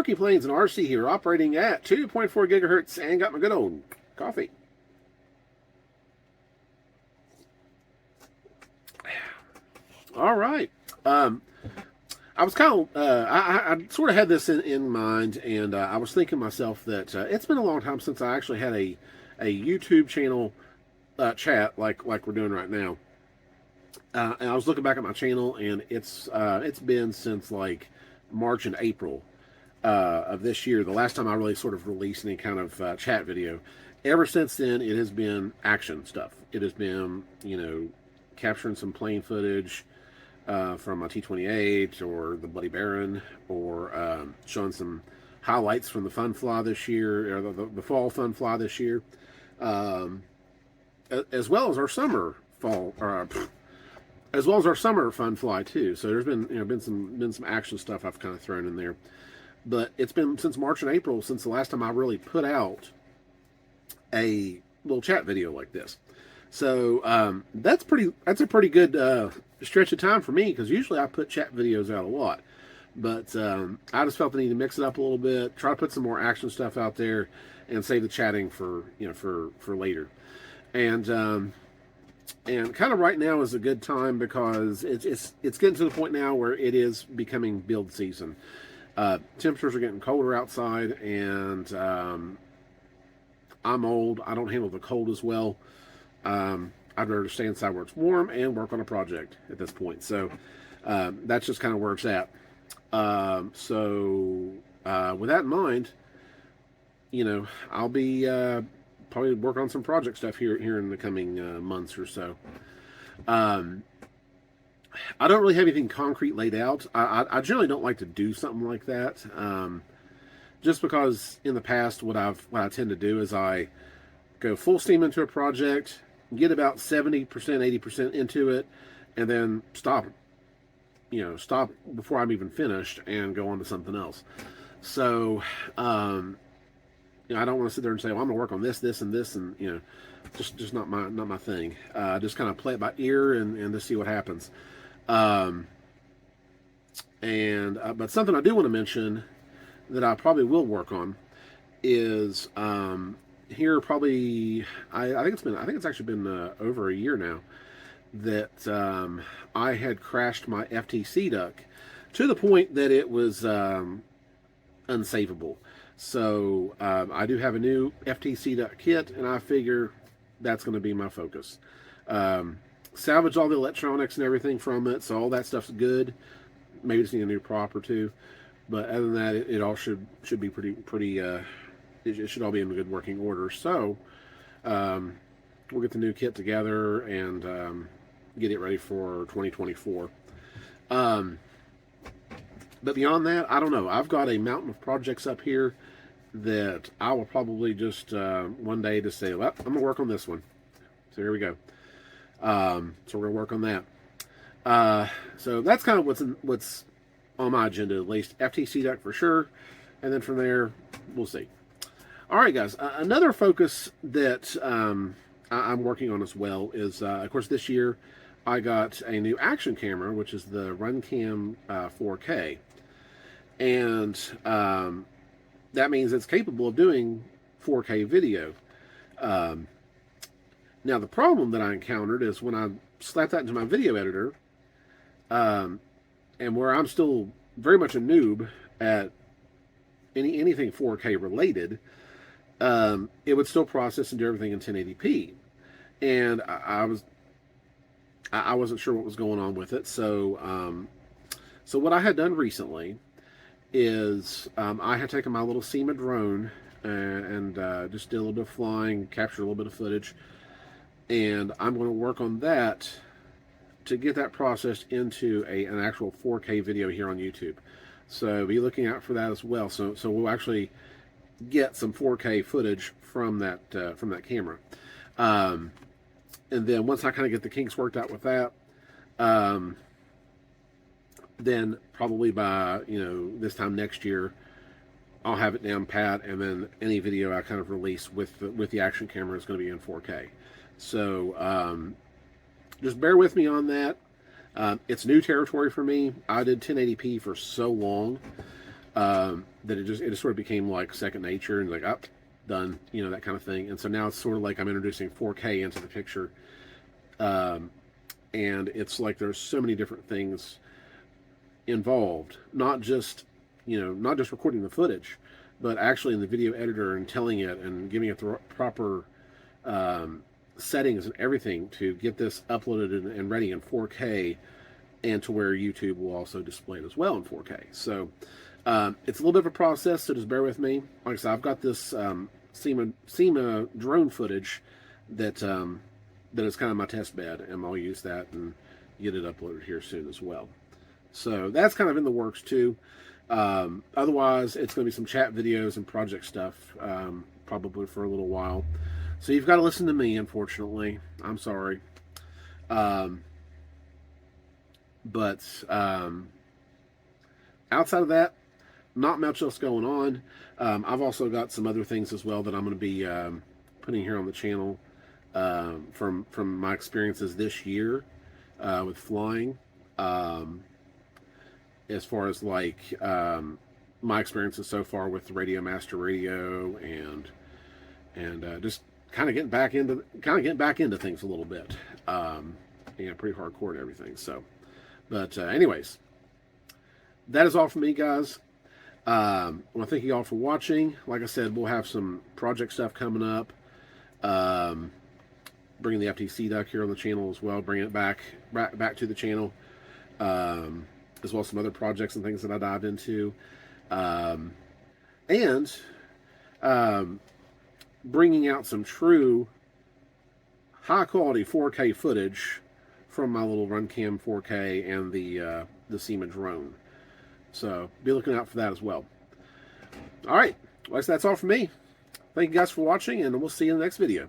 Rocky Plains and RC here, operating at 2.4 gigahertz, and got my good old coffee. All right. I was kind of, I sort of had this in mind, and I was thinking to myself that it's been a long time since I actually had a YouTube channel chat like we're doing right now. And I was looking back at my channel, and it's been since like March and April of this year. The last time I really sort of released any kind of chat video. Ever since then, it has been action stuff. It has been, capturing some plane footage from my T-28 or the Bloody Baron, or showing some highlights from the Fun Fly this year, or the fall Fun Fly this year, as well as our summer fall, as well as our summer Fun Fly too. So there's been some action stuff I've kind of thrown in there, but it's been since March and April since the last time I really put out a little chat video like this. So that's a pretty good stretch of time for me, because usually I put chat videos out a lot, but I just felt the need to mix it up a little bit, try to put some more action stuff out there, and save the chatting for for later. And kind of right now is a good time, because it's getting to the point now where it is becoming build season. Temperatures are getting colder outside, and I'm old. I don't handle the cold as well. I'd rather stay inside where it's warm and work on a project at this point. So that's just kind of where it's at. With that in mind, I'll be probably work on some project stuff here in the coming months or so. I don't really have anything concrete laid out. I generally don't like to do something like that, just because in the past what I tend to do is I go full steam into a project, get about 70%, 80% into it, and then stop before I'm even finished and go on to something else. So, I don't want to sit there and say, well, I'm going to work on this, and this, and, just not my thing. Just kind of play it by ear and just see what happens. But something I do want to mention that I probably will work on is, here probably I think it's actually been over a year now that I had crashed my FTC duck to the point that it was unsavable. So I do have a new FTC duck kit, and I figure that's going to be my focus. Salvage all the electronics and everything from it, so all that stuff's good. Maybe just need a new prop or two, but other than that, it all should be pretty. It should all be in good working order. So we'll get the new kit together and get it ready for 2024. But beyond that, I don't know. I've got a mountain of projects up here that I will probably just one day just say, well, I'm going to work on this one. So here we go. So we're going to work on that. So that's kind of what's on my agenda, at least. FTC duck for sure. And then from there, we'll see. All right, guys. Another focus that I'm working on as well is, of course, this year I got a new action camera, which is the Runcam 4K. And that means it's capable of doing 4K video. Now, the problem that I encountered is when I slapped that into my video editor, and where I'm still very much a noob at anything 4K related, it would still process and do everything in 1080p. And I wasn't sure what was going on with it. So what I had done recently is I had taken my little SEMA drone and just did a little bit of flying, captured a little bit of footage, and I'm going to work on that to get that processed into an actual 4K video here on YouTube. So be looking out for that as well. So we'll actually get some 4K footage from that camera. And then once I kind of get the kinks worked out with that, then probably by this time next year, I'll have it down pat, and then any video I kind of release with the action camera is going to be in 4K. So just bear with me on that. It's new territory for me. I did 1080p for so long that it just sort of became like second nature, and like, up, done, that kind of thing. And so now it's sort of like I'm introducing 4K into the picture. And it's like there's so many different things involved, not just recording the footage, but actually in the video editor and telling it and giving it the proper settings and everything to get this uploaded and ready in 4K, and to where YouTube will also display it as well in 4K. So it's a little bit of a process, so just bear with me. Like I said, I've got this SEMA drone footage that is kind of my test bed, and I'll use that and get it uploaded here soon as well. So that's kind of in the works too. Otherwise, it's going to be some chat videos and project stuff, probably for a little while. So you've got to listen to me, unfortunately. I'm sorry. But outside of that, not much else going on. I've also got some other things as well that I'm going to be putting here on the channel from my experiences this year with flying. As far as like my experiences so far with the Radio Master Radio, and just kind of getting back into things a little bit. Pretty hardcore and everything. So, but anyways, that is all from me, guys. I want to thank you all for watching. Like I said, we'll have some project stuff coming up. Bringing the FTC duck here on the channel as well. Bringing it back to the channel. As well as some other projects and things that I dive into. And bringing out some true high quality 4K footage from my little RunCam 4K and the SEMA drone. So be looking out for that as well. All right, well, that's all from me. Thank you guys for watching, and we'll see you in the next video.